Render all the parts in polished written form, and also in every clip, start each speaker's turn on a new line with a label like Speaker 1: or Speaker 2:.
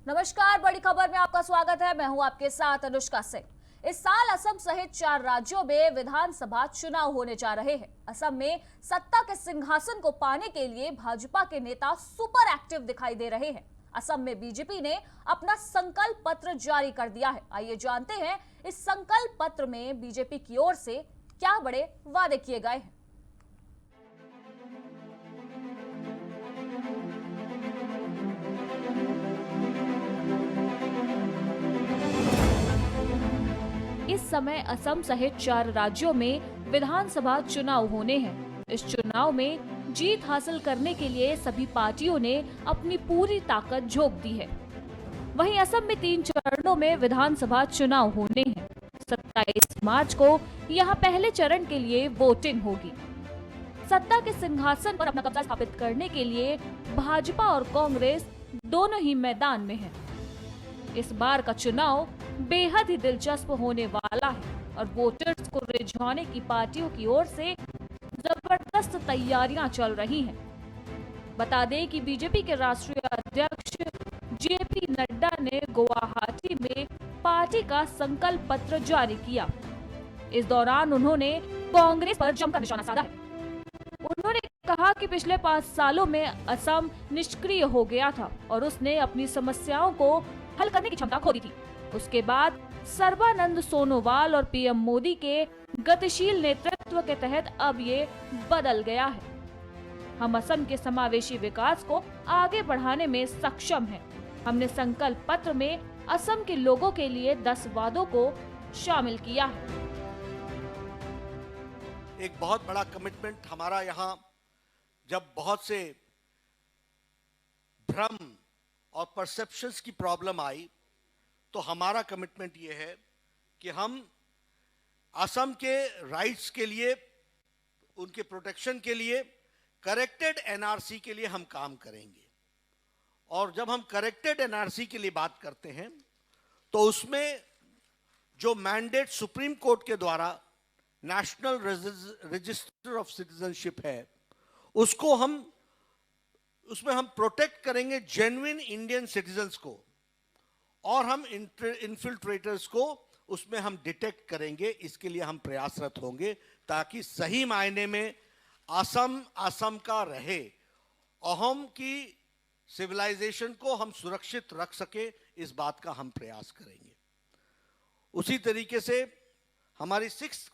Speaker 1: नमस्कार, बड़ी खबर में आपका स्वागत है। मैं हूं आपके साथ अनुष्का सिंह। इस साल असम सहित 4 राज्यों में विधानसभा चुनाव होने जा रहे हैं। असम में सत्ता के सिंहासन को पाने के लिए भाजपा के नेता सुपर एक्टिव दिखाई दे रहे हैं। असम में बीजेपी ने अपना संकल्प पत्र जारी कर दिया है। आइए जानते हैं इस संकल्प पत्र में बीजेपी की ओर से क्या बड़े वादे किए गए हैं। इस समय असम सहित 4 राज्यों में विधानसभा चुनाव होने हैं। इस चुनाव में जीत हासिल करने के लिए सभी पार्टियों ने अपनी पूरी ताकत झोंक दी है। वहीं असम में 3 चरणों में विधानसभा चुनाव होने हैं। 27 मार्च को यहां पहले चरण के लिए वोटिंग होगी। सत्ता के सिंहासन पर अपना कब्जा स्थापित करने के लिए भाजपा और कांग्रेस दोनों ही मैदान में हैं। इस बार का चुनाव बेहद ही दिलचस्प होने वाला है और वोटर्स को रिझाने की पार्टियों की ओर से जबरदस्त तैयारियां चल रही हैं। बता दें कि बीजेपी के राष्ट्रीय अध्यक्ष जेपी नड्डा ने गुवाहाटी में पार्टी का संकल्प पत्र जारी किया। इस दौरान उन्होंने कांग्रेस पर जमकर निशाना साधा है। उन्होंने कहा कि पिछले 5 सालों में असम निष्क्रिय हो गया था और उसने अपनी समस्याओं को हल करने की क्षमता खो दी थी। उसके बाद सर्बानंद सोनोवाल और पीएम मोदी के गतिशील नेतृत्व के तहत अब ये बदल गया है। हम असम के समावेशी विकास को आगे बढ़ाने में सक्षम हैं। हमने संकल्प पत्र में असम के लोगों के लिए 10 वादों को शामिल किया है।
Speaker 2: एक बहुत बड़ा कमिटमेंट हमारा यहाँ, जब बहुत से भ्रम और परसेप्शंस की प्रॉब्लम आई तो हमारा कमिटमेंट ये है कि हम असम के राइट्स के लिए, उनके प्रोटेक्शन के लिए करेक्टेड एनआरसी के लिए हम काम करेंगे। और जब हम करेक्टेड एनआरसी के लिए बात करते हैं तो उसमें जो मैंडेट सुप्रीम कोर्ट के द्वारा नेशनल रजिस्टर ऑफ सिटीजनशिप है, उसमें हम प्रोटेक्ट करेंगे जेन्युइन इंडियन सिटीजन्स को, और हम इन्फिल्ट्रेटर्स को उसमें हम डिटेक्ट करेंगे। इसके लिए हम प्रयासरत होंगे ताकि सही मायने में असम का रहे, अहोम की सिविलाइजेशन को हम सुरक्षित रख सके, इस बात का हम प्रयास करेंगे। उसी तरीके से हमारी 6th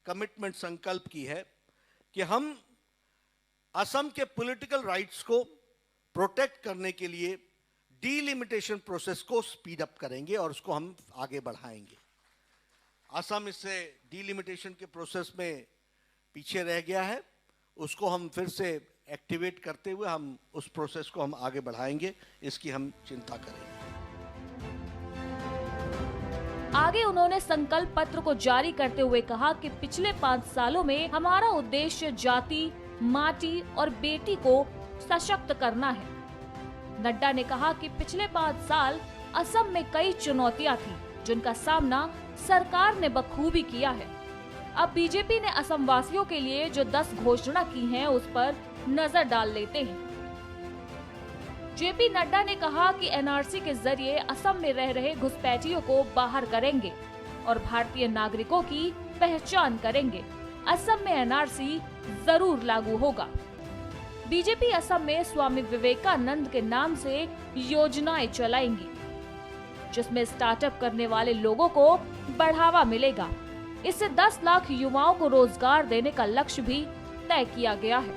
Speaker 2: कमिटमेंट संकल्प की है कि हम असम के पॉलिटिकल राइट्स को प्रोटेक्ट करने के लिए डीलिमिटेशन प्रोसेस को स्पीड अप करेंगे और उसको हम आगे बढ़ाएंगे। असम इससे डीलिमिटेशन के प्रोसेस में पीछे रह गया है, उसको हम फिर से एक्टिवेट करते हुए हम उस प्रोसेस को हम आगे बढ़ाएंगे, इसकी हम चिंता करेंगे।
Speaker 1: आगे उन्होंने संकल्प पत्र को जारी करते हुए कहा कि पिछले 5 सालों में हमारा उद्देश्य जाति, माटी और बेटी को सशक्त करना है। नड्डा ने कहा कि पिछले 5 साल असम में कई चुनौतियां थी जिनका सामना सरकार ने बखूबी किया है। अब बीजेपी ने असम वासियों के लिए जो 10 घोषणा की हैं, उस पर नजर डाल लेते हैं। जेपी नड्डा ने कहा कि एनआरसी के जरिए असम में रह रहे घुसपैठियों को बाहर करेंगे और भारतीय नागरिकों की पहचान करेंगे। असम में एनआरसी जरूर लागू होगा। बीजेपी असम में स्वामी विवेकानंद के नाम से योजनाएं चलाएंगी, जिसमें स्टार्टअप करने वाले लोगों को बढ़ावा मिलेगा। इससे 10 लाख युवाओं को रोजगार देने का लक्ष्य भी तय किया गया है।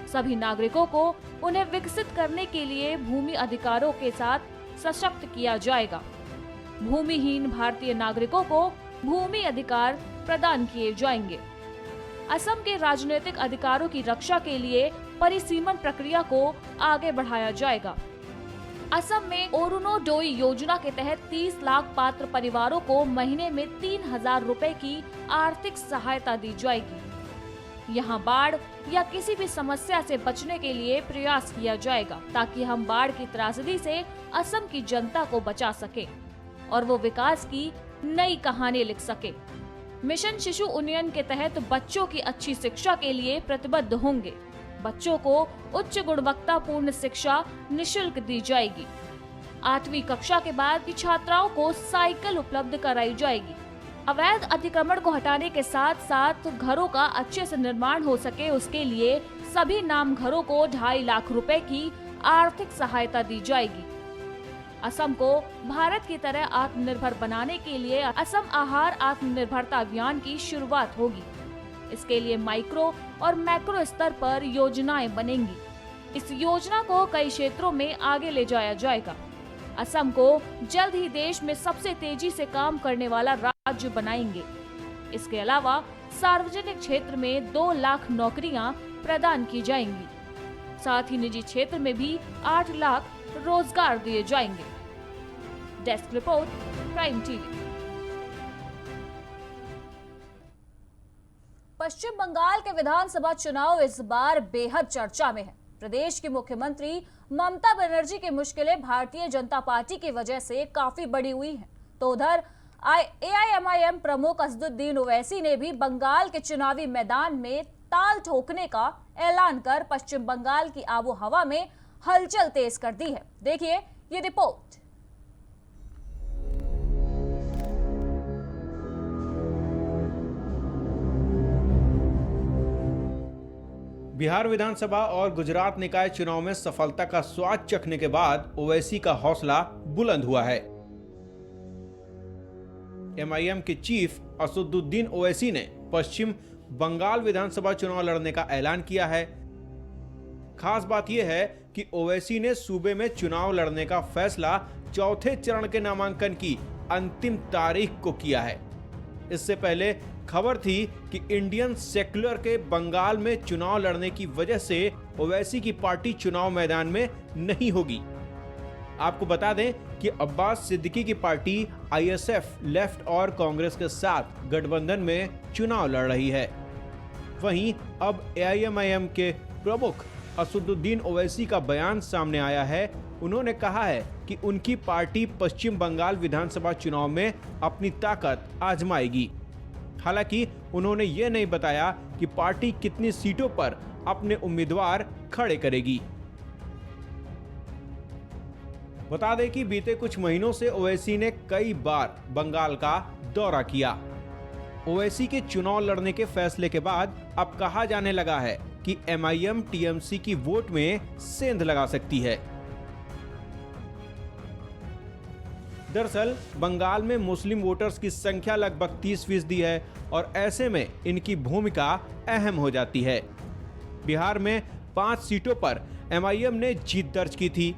Speaker 1: सभी नागरिकों को उन्हें विकसित करने के लिए भूमि अधिकारों के साथ सशक्त किया जाएगा। भूमिहीन भारतीय नागरिकों को भूमि अधिकार प्रदान किए जाएंगे। असम के राजनीतिक अधिकारों की रक्षा के लिए परिसीमन प्रक्रिया को आगे बढ़ाया जाएगा। असम में अरुणोदय योजना के तहत 30 लाख पात्र परिवारों को महीने में 3,000 रुपए की आर्थिक सहायता दी जाएगी। यहाँ बाढ़ या किसी भी समस्या से बचने के लिए प्रयास किया जाएगा ताकि हम बाढ़ की त्रासदी से असम की जनता को बचा सके और वो विकास की नई कहानी लिख सके। मिशन शिशु उन्नयन के तहत बच्चों की अच्छी शिक्षा के लिए प्रतिबद्ध होंगे। बच्चों को उच्च गुणवत्तापूर्ण शिक्षा निशुल्क दी जाएगी। 8वीं कक्षा के बाद की छात्राओं को साइकिल उपलब्ध कराई जाएगी। अवैध अतिक्रमण को हटाने के साथ साथ घरों का अच्छे से निर्माण हो सके, उसके लिए सभी नाम घरों को 2.5 लाख रुपए की आर्थिक सहायता दी जाएगी। असम को भारत की तरह आत्मनिर्भर बनाने के लिए असम आहार आत्मनिर्भरता अभियान की शुरुआत होगी। इसके लिए माइक्रो और मैक्रो स्तर पर योजनाएं बनेंगी। इस योजना को कई क्षेत्रों में आगे ले जाया जाएगा। असम को जल्द ही देश में सबसे तेजी से काम करने वाला राज्य बनाएंगे। इसके अलावा सार्वजनिक क्षेत्र में 2 लाख नौकरियां प्रदान की जाएंगी। साथ ही निजी क्षेत्र में भी 8 लाख रोजगार दिए जाएंगे। Desk report, prime TV. Paschim Bangal के विधानसभा चुनाव इस बार बेहद चर्चा में है। प्रदेश की मुख्यमंत्री ममता बनर्जी की मुश्किलें भारतीय जनता पार्टी की वजह से काफी बढ़ी हुई हैं। तो उधर AIMIM प्रमुख असदुद्दीन ओवैसी ने भी बंगाल के चुनावी मैदान में ताल ठोकने का ऐलान कर पश्चिम बंगाल की आबो हवा में हलचल तेज कर दी है। देखिए ये रिपोर्ट।
Speaker 3: बिहार विधानसभा और गुजरात निकाय चुनाव में सफलता का स्वाद चखने के बाद ओवैसी का हौसला बुलंद हुआ है। MIM के चीफ असदुद्दीन ओवैसी ने पश्चिम बंगाल विधानसभा चुनाव लड़ने का ऐलान किया है। खास बात यह है कि ओवैसी ने सूबे में चुनाव लड़ने का फैसला चौथे चरण के नामांकन की अंतिम तारीख को किया है। इससे पहले खबर थी कि इंडियन सेक्युलर के बंगाल में चुनाव लड़ने की वजह से ओवैसी की पार्टी चुनाव मैदान में नहीं होगी। आपको बता दें कि अब्बास सिद्दीकी की पार्टी ISF लेफ्ट और कांग्रेस के साथ गठबंधन में चुनाव लड़ रही है। वहीं अब AIMIM के प्रमुख असदुद्दीन ओवैसी का बयान सामने आया है। उन्होंने कहा है कि उनकी पार्टी पश्चिम बंगाल विधानसभा चुनाव में अपनी ताकत आजमाएगी। हालांकि उन्होंने ये नहीं बताया कि पार्टी कितनी सीटों पर अपने उम्मीदवार खड़े करेगी। बता दें कि बीते कुछ महीनों से ओवैसी ने कई बार बंगाल का दौरा किया। ओवैसी के चुनाव लड़ने के फैसले के बाद अब कहा जाने लगा है कि MIM TMC की वोट में सेंध लगा सकती है। दरअसल बंगाल में मुस्लिम वोटर्स की संख्या लगभग 30% है और ऐसे में इनकी भूमिका अहम हो जाती है। बिहार में 5 सीटों पर MIM ने जीत दर्ज की थी।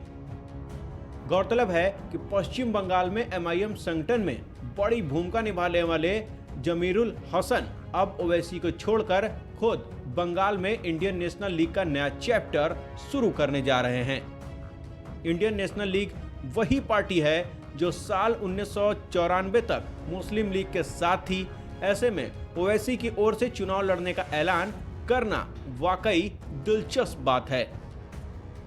Speaker 3: गौरतलब है कि पश्चिम बंगाल में MIM संगठन में बड़ी भूमिका निभाने वाले जमीरुल हसन अब ओवैसी को छोड़कर खुद बंगाल में इंडियन नेशनल लीग का नया चैप्टर शुरू करने जा रहे हैं। इंडियन नेशनल लीग वही पार्टी है जो साल 1994 तक मुस्लिम लीग के साथ थी। ऐसे में ओवैसी की ओर से चुनाव लड़ने का ऐलान करना वाकई दिलचस्प बात है।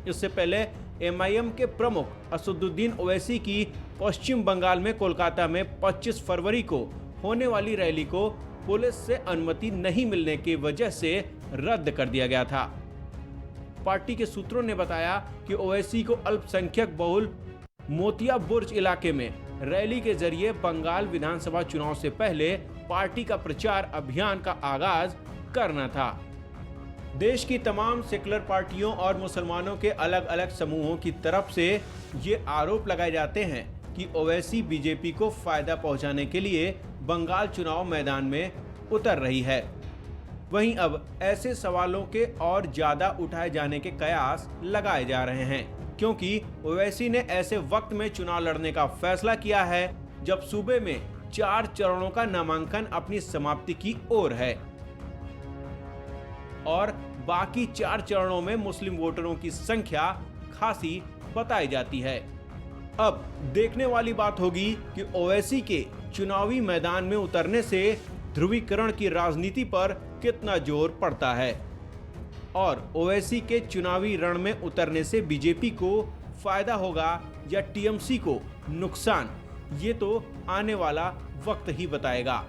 Speaker 3: इससे पहले MIM के प्रमुख असदुद्दीन ओवैसी की पश्चिम बंगाल में कोलकाता में 25 फरवरी को होने वाली रैली को पुलिस से अनुमति नहीं मिलने की वजह से रद्द कर दिया गया था। पार्टी के सूत्रों ने बताया कि ओवैसी को अल्पसंख्यक बहुल मोतिया बुर्ज इलाके में रैली के जरिए बंगाल विधानसभा चुनाव से पहले पार्टी का प्रचार अभियान का आगाज करना था। देश की तमाम सेकुलर पार्टियों और मुसलमानों के अलग अलग समूहों की तरफ से ये आरोप लगाए जाते हैं कि ओवैसी बीजेपी को फायदा पहुंचाने के लिए बंगाल चुनाव मैदान में उतर रही है। वहीं अब ऐसे सवालों के और ज्यादा उठाए जाने के कयास लगाए जा रहे हैं, क्योंकि ओवैसी ने ऐसे वक्त में चुनाव लड़ने का फैसला किया है जब सूबे में 4 चरणों का नामांकन अपनी समाप्ति की ओर है और बाकी 4 चरणों में मुस्लिम वोटरों की संख्या खासी बताई जाती है। अब देखने वाली बात होगी कि ओवैसी के चुनावी मैदान में उतरने से ध्रुवीकरण की राजनीति पर कितना जोर पड़ता है और ओवैसी के चुनावी रण में उतरने से बीजेपी को फायदा होगा या TMC को नुकसान, ये तो आने वाला वक्त ही बताएगा।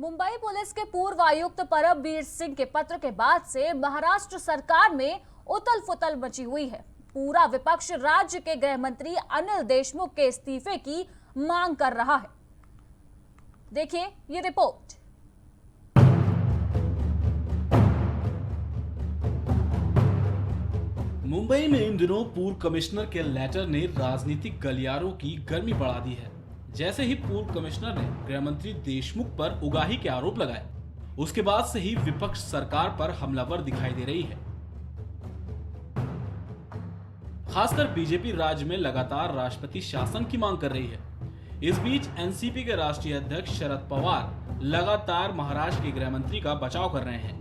Speaker 1: मुंबई पुलिस के पूर्व आयुक्त परमवीर सिंह के पत्र के बाद से महाराष्ट्र सरकार में उथल पुथल मची हुई है। पूरा विपक्ष राज्य के गृह मंत्री अनिल देशमुख के इस्तीफे की मांग कर रहा है। देखिए ये रिपोर्ट।
Speaker 4: मुंबई में इन दिनों पूर्व कमिश्नर के लेटर ने राजनीतिक गलियारों की गर्मी बढ़ा दी है। जैसे ही पूर्व कमिश्नर ने गृह मंत्री देशमुख पर उगाही के आरोप लगाए, उसके बाद से ही विपक्ष सरकार पर हमलावर दिखाई दे रही है। खासकर बीजेपी राज्य में लगातार राष्ट्रपति शासन की मांग कर रही है। इस बीच एनसीपी के राष्ट्रीय अध्यक्ष शरद पवार लगातार महाराष्ट्र के गृह मंत्री का बचाव कर रहे हैं।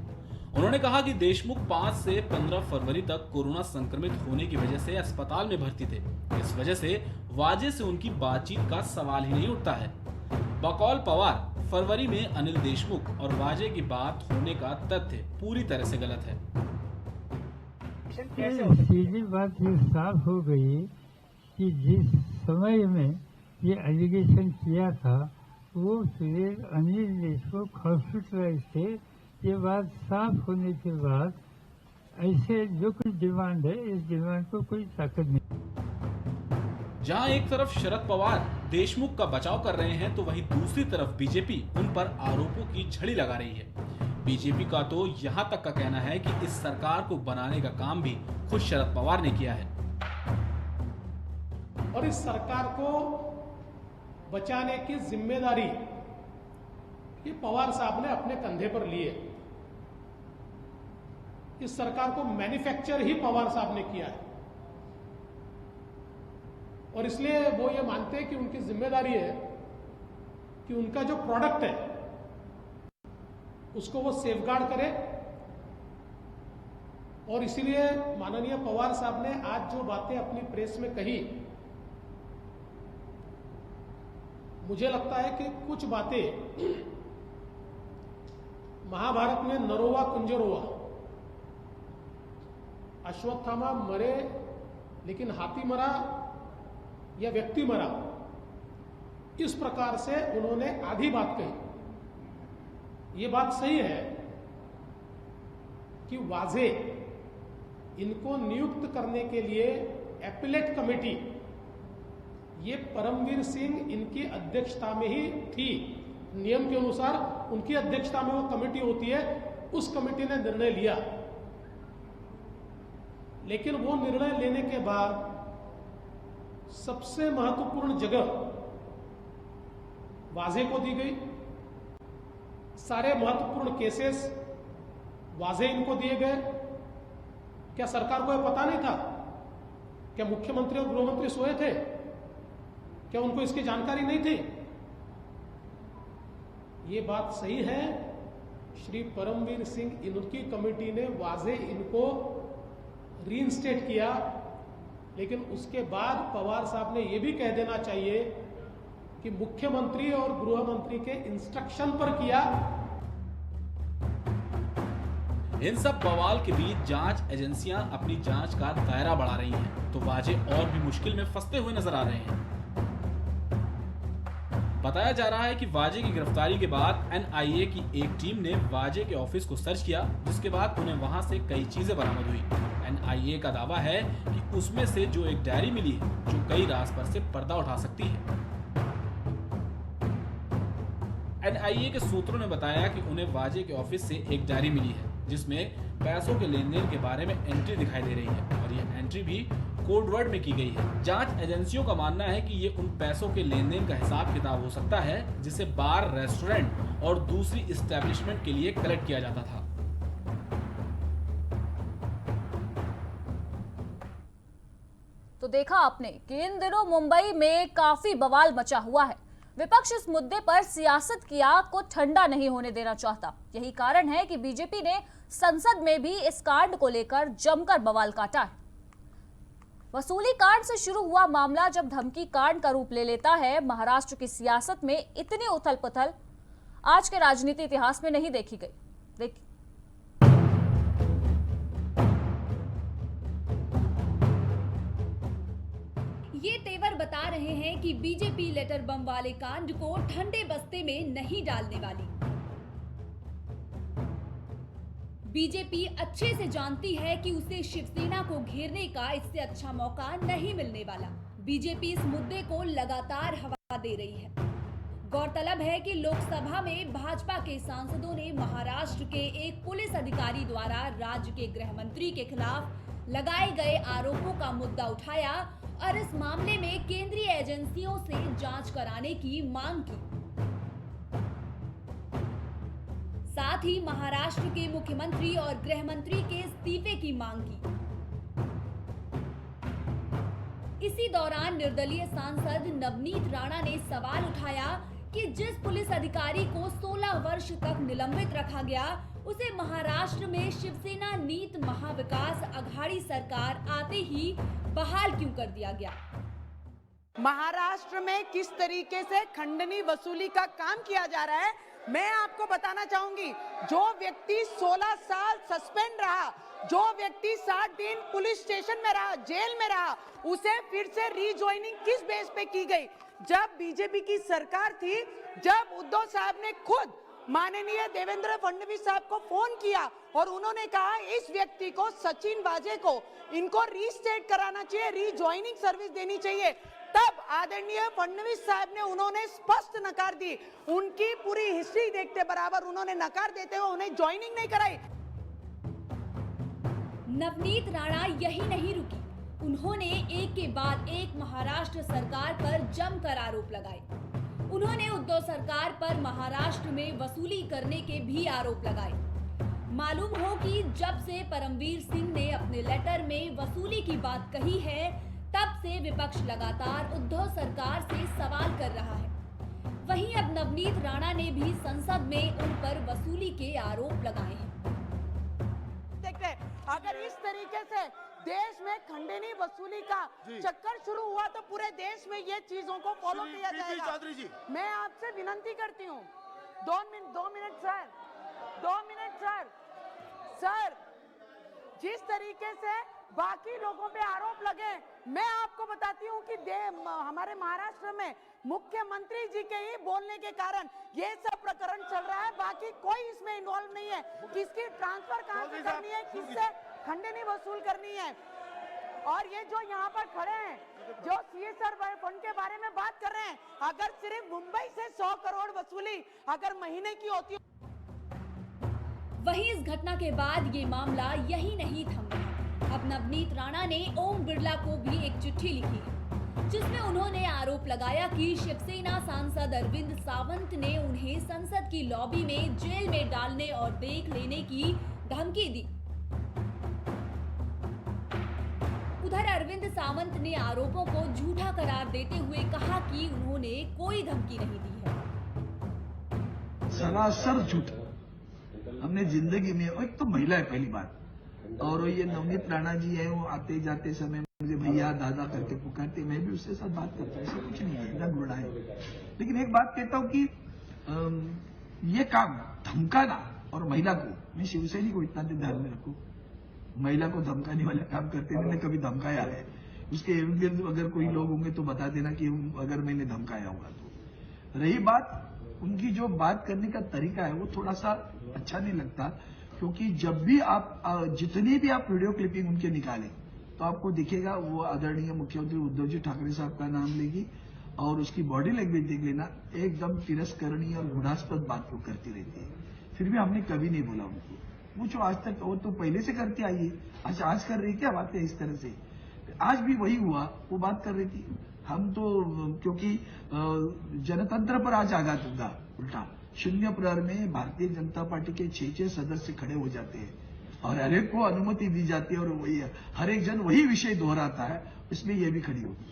Speaker 4: उन्होंने कहा कि देशमुख 5 से 15 फरवरी तक कोरोना संक्रमित होने की वजह से अस्पताल में भर्ती थे। इस वजह से वाजे से उनकी बातचीत का सवाल ही नहीं उठता है। बकौल पवार, फरवरी में अनिल देशमुख और वाजे की बात होने का तथ्य पूरी तरह से गलत है।
Speaker 5: सीधी बात ये साफ हो गई कि जिस समय में ये एलिगेशन किया था वो अनिल देशमुख हॉस्पिटलाइज थे। ये बात साफ होने के बाद ऐसे जो कुछ डिमांड है, इस डिमांड को कोई ताकत नहीं।
Speaker 4: जहां एक तरफ शरद पवार देशमुख का बचाव कर रहे हैं, तो वहीं दूसरी तरफ बीजेपी उन पर आरोपों की झड़ी लगा रही है। बीजेपी का तो यहां तक का कहना है कि इस सरकार को बनाने का काम भी खुद शरद पवार ने किया है
Speaker 6: और इस सरकार को बचाने की जिम्मेदारी ये पवार साहब ने अपने कंधे पर ली है। इस सरकार को मैन्युफैक्चर ही पवार साहब ने किया है और इसलिए वो ये मानते हैं कि उनकी जिम्मेदारी है कि उनका जो प्रोडक्ट है उसको वो सेफगार्ड करे। और इसीलिए माननीय पवार साहब ने आज जो बातें अपनी प्रेस में कही, मुझे लगता है कि कुछ बातें महाभारत में नरोवा कुंजरोवा, अश्वत्थामा मरे लेकिन हाथी मरा या व्यक्ति मरा, इस प्रकार से उन्होंने आधी बात कही। ये बात सही है कि वाजे इनको नियुक्त करने के लिए एपिलेट कमेटी, ये परमवीर सिंह इनकी अध्यक्षता में ही थी। नियम के अनुसार उनकी अध्यक्षता में वो कमेटी होती है, उस कमेटी ने निर्णय लिया। लेकिन वो निर्णय लेने के बाद सबसे महत्वपूर्ण जगह वाजे को दी गई। सारे महत्वपूर्ण केसेस वाजे इनको दिए गए। क्या सरकार को यह पता नहीं था? क्या मुख्यमंत्री और गृहमंत्री सोए थे? क्या उनको इसकी जानकारी नहीं थी? ये बात सही है, श्री परमवीर सिंह इनकी कमेटी ने वाजे इनको रीइंस्टेट किया, लेकिन उसके बाद पवार साहब ने यह भी कह देना चाहिए कि मुख्यमंत्री और गृह मंत्री के इंस्ट्रक्शन पर किया।
Speaker 4: इन सब बवाल के बीच जांच एजेंसियां अपनी जांच का दायरा बढ़ा रही हैं, तो वाजे और भी मुश्किल में फंसते हुए नजर आ रहे हैं। बताया जा रहा है कि वाजे की गिरफ्तारी के बाद एनआईए की एक टीम ने वाजे के ऑफिस को सर्च किया, जिसके बाद उन्हें वहां से कई चीजें बरामद हुई। एनआईए का दावा है कि उसमें से जो एक डायरी मिली है, जो कई राज पर से पर्दा उठा सकती है। एनआईए के सूत्रों ने बताया कि उन्हें वाजे के ऑफिस से एक डायरी मिली है, जिसमें पैसों के लेन देन के बारे में एंट्री दिखाई दे रही है और यह एंट्री भी कोड वर्ड में की गई है। जांच एजेंसियों का मानना है कि ये उन पैसों के लेन देन का हिसाब किताब हो सकता है, जिसे बार, रेस्टोरेंट और दूसरी इस्टेब्लिशमेंट के लिए कलेक्ट किया जाता था।
Speaker 1: तो देखा आपने कि इन दिनों मुंबई में काफी बवाल मचा हुआ है। विपक्ष इस मुद्दे पर सियासत की आग को ठंडा नहीं होने देना चाहता। यही कारण है कि बीजेपी ने संसद में भी इस कांड को लेकर जमकर बवाल काटा है। वसूली कांड से शुरू हुआ मामला जब धमकी कांड का रूप ले लेता है, महाराष्ट्र की सियासत में इतनी उथल पुथल आज के राजनीति इतिहास में नहीं देखी गई। देखिए
Speaker 7: ये तेवर बता रहे हैं कि बीजेपी लेटर बम वाले कांड को ठंडे बस्ते में नहीं डालने वाली। बीजेपी अच्छे से जानती है कि उसे शिवसेना को घेरने का इससे अच्छा मौका नहीं मिलने वाला। बीजेपी इस मुद्दे को लगातार हवा दे रही है। गौरतलब है कि लोकसभा में भाजपा के सांसदों ने महाराष्ट्र के एक पुलिस अधिकारी द्वारा राज्य के गृह मंत्री के खिलाफ लगाए गए आरोपों का मुद्दा उठाया और इस मामले में केंद्रीय एजेंसियों से जांच कराने की मांग की। साथ ही महाराष्ट्र के मुख्यमंत्री और गृह मंत्री के इस्तीफे की मांग की। इसी दौरान निर्दलीय सांसद नवनीत राणा ने सवाल उठाया कि जिस पुलिस अधिकारी को 16 वर्ष तक निलंबित रखा गया, उसे महाराष्ट्र में शिवसेना नीत महाविकास अघाड़ी सरकार आते ही बहाल क्यों कर दिया गया।
Speaker 8: महाराष्ट्र में किस तरीके से खंडनी वसूली का काम किया जा रहा है, मैं आपको बताना चाहूंगी। जो व्यक्ति 16 साल सस्पेंड रहा, जो व्यक्ति 60 दिन पुलिस स्टेशन में रहा, जेल में रहा, उसे फिर से रीजॉइनिंग किस बेस पे की गई? जब बीजेपी की सरकार थी, जब उद्धव साहब ने खुद माननीय देवेंद्र फडणवीस साहब को फोन किया और उन्होंने कहा इस व्यक्ति को, सचिन वाजे को, इनको रीस्टेट कराना चाहिए, रीजॉइनिंग सर्विस देनी चाहिए, तब आदरणीय फडणवीस साहब ने उन्होंने स्पष्ट नकार दी। उनकी पूरी हिस्ट्री देखते बराबर उन्होंने नकार देते हुए उन्हें ज्वाइनिंग नहीं कराई।
Speaker 7: नवनीत राणा यही नहीं रुकी, उन्होंने एक के बाद एक महाराष्ट्र सरकार पर जमकर आरोप लगाए। उन्होंने उद्धव सरकार पर महाराष्ट्र में वसूली करने के भी आरोप लगाए। मालूम हो कि जब से परमवीर सिंह ने अपने लेटर में वसूली की बात कही है, तब से विपक्ष लगातार उद्धव सरकार से सवाल कर रहा है। वहीं अब नवनीत राणा ने भी संसद में उन पर वसूली के आरोप लगाए हैं।
Speaker 8: देखते, अगर इस तरीके से देश में खंडनी वसूली का चक्कर शुरू हुआ तो पूरे देश में ये चीजों को फॉलो किया जाएगा। मैं आपसे विनती करती हूँ, 2 मिनट सर, जिस तरीके से बाकी लोगों पे आरोप लगे, मैं आपको बताती हूँ कि हमारे महाराष्ट्र में मुख्यमंत्री जी के ही बोलने के कारण ये सब प्रकरण चल रहा है। बाकी कोई इसमें इन्वॉल्व नहीं है। किसकी ट्रांसफर कहाँ से करनी है, किससे खंडनी वसूल करनी है। और ये जो यहाँ पर खड़े हैं, जो CSR फंड के बारे में बात कर रहे हैं, अगर सिर्फ मुंबई से 100 करोड़ वसूली अगर महीने की होती।
Speaker 7: वहीं इस घटना के बाद ये मामला यही नहीं थम रहा। अब नवनीत राणा ने ओम बिरला को भी एक चिट्ठी लिखी है, जिसमें उन्होंने आरोप लगाया कि शिवसेना सांसद अरविंद सावंत ने उन्हें संसद की लॉबी में जेल में डालने और देख लेने की धमकी दी। उधर अरविंद सावंत ने आरोपों को झूठा करार देते हुए कहा कि उन्होंने कोई धमकी नहीं दी है।
Speaker 9: सरासर झूठ। हमने जिंदगी में, एक तो महिला है पहली बात, और ये नवनीत राणा जी है, वो आते जाते समय मुझे भैया दादा करके पुकारते, मैं भी उसके साथ बात करता हूँ, ऐसा कुछ नहीं है, न घुड़ा है। लेकिन एक बात कहता हूँ कि ये काम धमकाना और महिला को, मैं शिवसेना को इतना ध्यान में रखूं, महिला को धमकाने वाले काम करते मैंने कभी धमकाया है, उसके एविडेंस अगर कोई लोग होंगे तो बता देना कि अगर मैंने धमकाया होगा तो। रही बात उनकी जो बात करने का तरीका है, वो थोड़ा सा अच्छा नहीं लगता, क्योंकि जब भी आप जितनी भी आप वीडियो क्लिपिंग उनके निकालें तो आपको दिखेगा वो आदरणीय मुख्यमंत्री उद्धव जी ठाकरे साहब का नाम लेगी, और उसकी बॉडी लैंग्वेज देख लेना, एकदम तिरस्करणीय और गुणास्पद बात वो करती रहती है। फिर भी हमने कभी नहीं बोला उनको, वो जो आज तक, वो तो पहले से करती आई है, आज कर रही क्या बातें इस तरह से। आज भी वही हुआ, वो बात कर रही थी। हम तो क्योंकि जनतंत्र पर आज आघात होगा उल्टा, शून्य प्रहर में भारतीय जनता पार्टी के 6 सदस्य खड़े हो जाते हैं और हर एक को अनुमति दी जाती है, और वही हर एक जन वही विषय दोहराता है, इसलिए ये भी खड़ी होगी।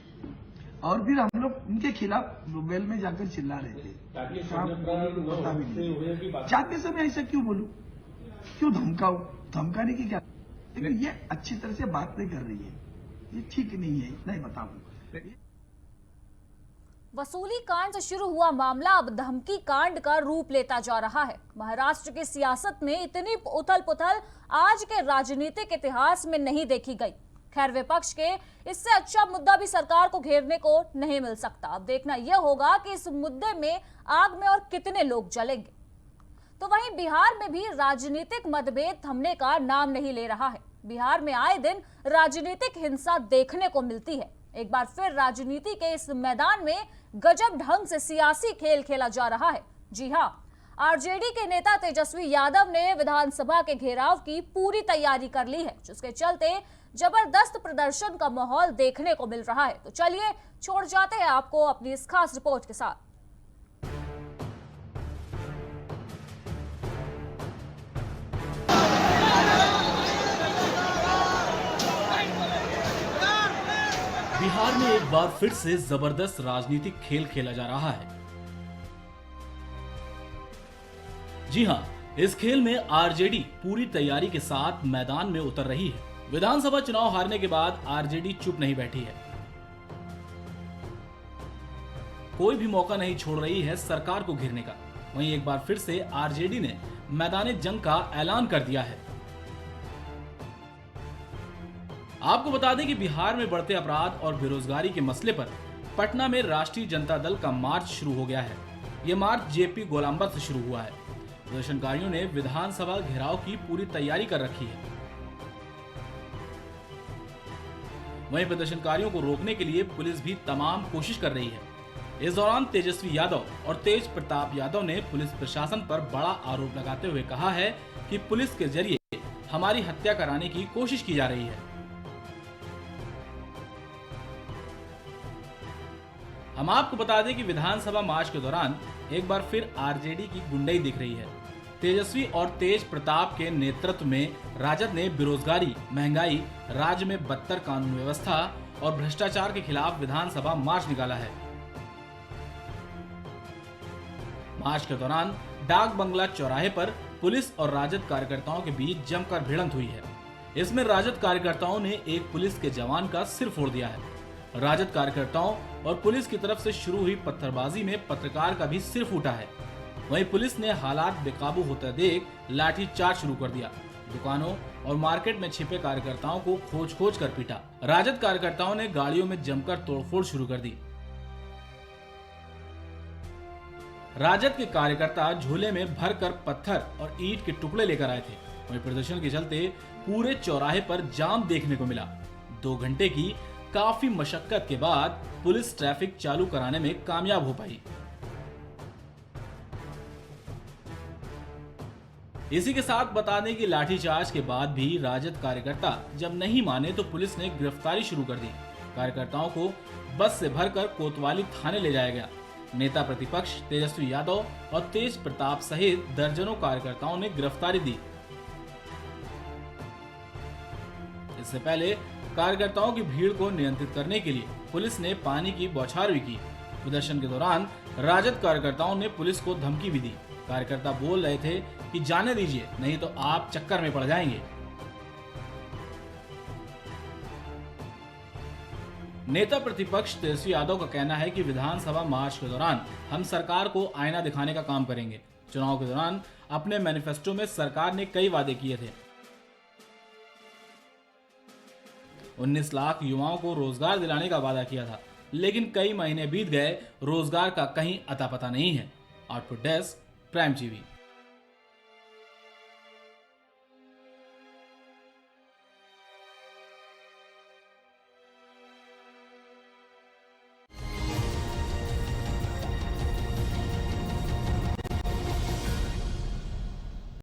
Speaker 9: और फिर हम लोग उनके खिलाफ वेल में जाकर चिल्ला रहे थे, पता भी नहीं जाते समय ऐसा क्यों बोलूं, क्यों धमकाऊं, धमकाने की क्या, लेकिन ये अच्छी तरह से बात नहीं कर रही है, ये ठीक नहीं है, नहीं बताऊं।
Speaker 1: वसूली कांड से शुरू हुआ मामला अब धमकी कांड का रूप लेता जा रहा है। महाराष्ट्र की सियासत में इतनी उथल पुथल आज के राजनीतिक इतिहास में नहीं देखी गई। खैर, विपक्ष के इससे अच्छा मुद्दा भी सरकार को घेरने को नहीं मिल सकता। अब देखना यह होगा कि इस मुद्दे में आग में और कितने लोग जलेंगे। तो वहीं बिहार में भी राजनीतिक मतभेद थमने का नाम नहीं ले रहा है। बिहार में आए दिन राजनीतिक हिंसा देखने को मिलती है। एक बार फिर राजनीति के इस मैदान में गजब ढंग से सियासी खेल खेला जा रहा है। जी हां, आरजेडी के नेता तेजस्वी यादव ने विधानसभा के घेराव की पूरी तैयारी कर ली है, जिसके चलते जबरदस्त प्रदर्शन का माहौल देखने को मिल रहा है। तो चलिए छोड़ जाते हैं आपको अपनी इस खास रिपोर्ट के साथ।
Speaker 4: बिहार में एक बार फिर से जबरदस्त राजनीतिक खेल खेला जा रहा है। जी हां, इस खेल में आरजेडी पूरी तैयारी के साथ मैदान में उतर रही है। विधानसभा चुनाव हारने के बाद आरजेडी चुप नहीं बैठी है, कोई भी मौका नहीं छोड़ रही है सरकार को घेरने का। वहीं एक बार फिर से आरजेडी ने मैदान जंग का ऐलान कर दिया है। आपको बता दें कि बिहार में बढ़ते अपराध और बेरोजगारी के मसले पर पटना में राष्ट्रीय जनता दल का मार्च शुरू हो गया है। ये मार्च जेपी गोलंबर से शुरू हुआ है। प्रदर्शनकारियों ने विधानसभा घेराव की पूरी तैयारी कर रखी है। वहीं प्रदर्शनकारियों को रोकने के लिए पुलिस भी तमाम कोशिश कर रही है। इस दौरान तेजस्वी यादव और तेज प्रताप यादव ने पुलिस प्रशासन पर बड़ा आरोप लगाते हुए कहा है कि पुलिस के जरिए हमारी हत्या कराने की कोशिश की जा रही है। हम आपको बता दें कि विधानसभा मार्च के दौरान एक बार फिर आरजेडी की गुंडई दिख रही है। तेजस्वी और तेज प्रताप के नेतृत्व में राजद ने बेरोजगारी, महंगाई, राज्य में बदतर कानून व्यवस्था और भ्रष्टाचार के खिलाफ विधानसभा मार्च निकाला है। मार्च के दौरान डाक बंगला चौराहे पर पुलिस और राजद कार्यकर्ताओं के बीच जमकर भिड़ंत हुई है। इसमें राजद कार्यकर्ताओं ने एक पुलिस के जवान का सिर फोड़ दिया है। राजद कार्यकर्ताओं और पुलिस की तरफ से शुरू हुई पत्थरबाजी में पत्रकार का भी सिर फूटा है। वहीं पुलिस ने हालात बेकाबू होते देख लाठीचार्ज शुरू कर दिया। दुकानों और मार्केट में छिपे कार्यकर्ताओं को खोज कर पीटा। राजद कार्यकर्ताओं ने गाड़ियों में जमकर तोड़फोड़ शुरू कर दी। राजद के कार्यकर्ता झोले में भरकर पत्थर और ईंट के टुकड़े लेकर आए थे। वहीं प्रदर्शन के चलते पूरे चौराहे पर जाम देखने को मिला। 2 घंटे की काफी मशक्कत के बाद पुलिस ट्रैफिक चालू कराने में कामयाब हो पाई। इसी के साथ बता दें कि लाठीचार्ज के बाद भी राजद कार्यकर्ता जब नहीं माने तो पुलिस ने गिरफ्तारी शुरू कर दी। कार्यकर्ताओं को बस से भरकर कोतवाली थाने ले जाया गया। नेता प्रतिपक्ष तेजस्वी यादव और तेज प्रताप सहित दर्जनों कार्यकर्ताओं ने गिरफ्तारी दी। इससे पहले कार्यकर्ताओं की भीड़ को नियंत्रित करने के लिए पुलिस ने पानी की बौछार भी की। प्रदर्शन के दौरान राजद कार्यकर्ताओं ने पुलिस को धमकी भी दी। कार्यकर्ता बोल रहे थे कि जाने दीजिए, नहीं तो आप चक्कर में पड़ जाएंगे। नेता प्रतिपक्ष तेजस्वी यादव का कहना है कि विधानसभा मार्च के दौरान हम सरकार को आईना दिखाने का काम करेंगे। चुनाव के दौरान अपने मैनिफेस्टो में सरकार ने कई वादे किए थे। 19 लाख युवाओं को रोजगार दिलाने का वादा किया था, लेकिन कई महीने बीत गए, रोजगार का कहीं अता पता नहीं है। Output desk, prime TV.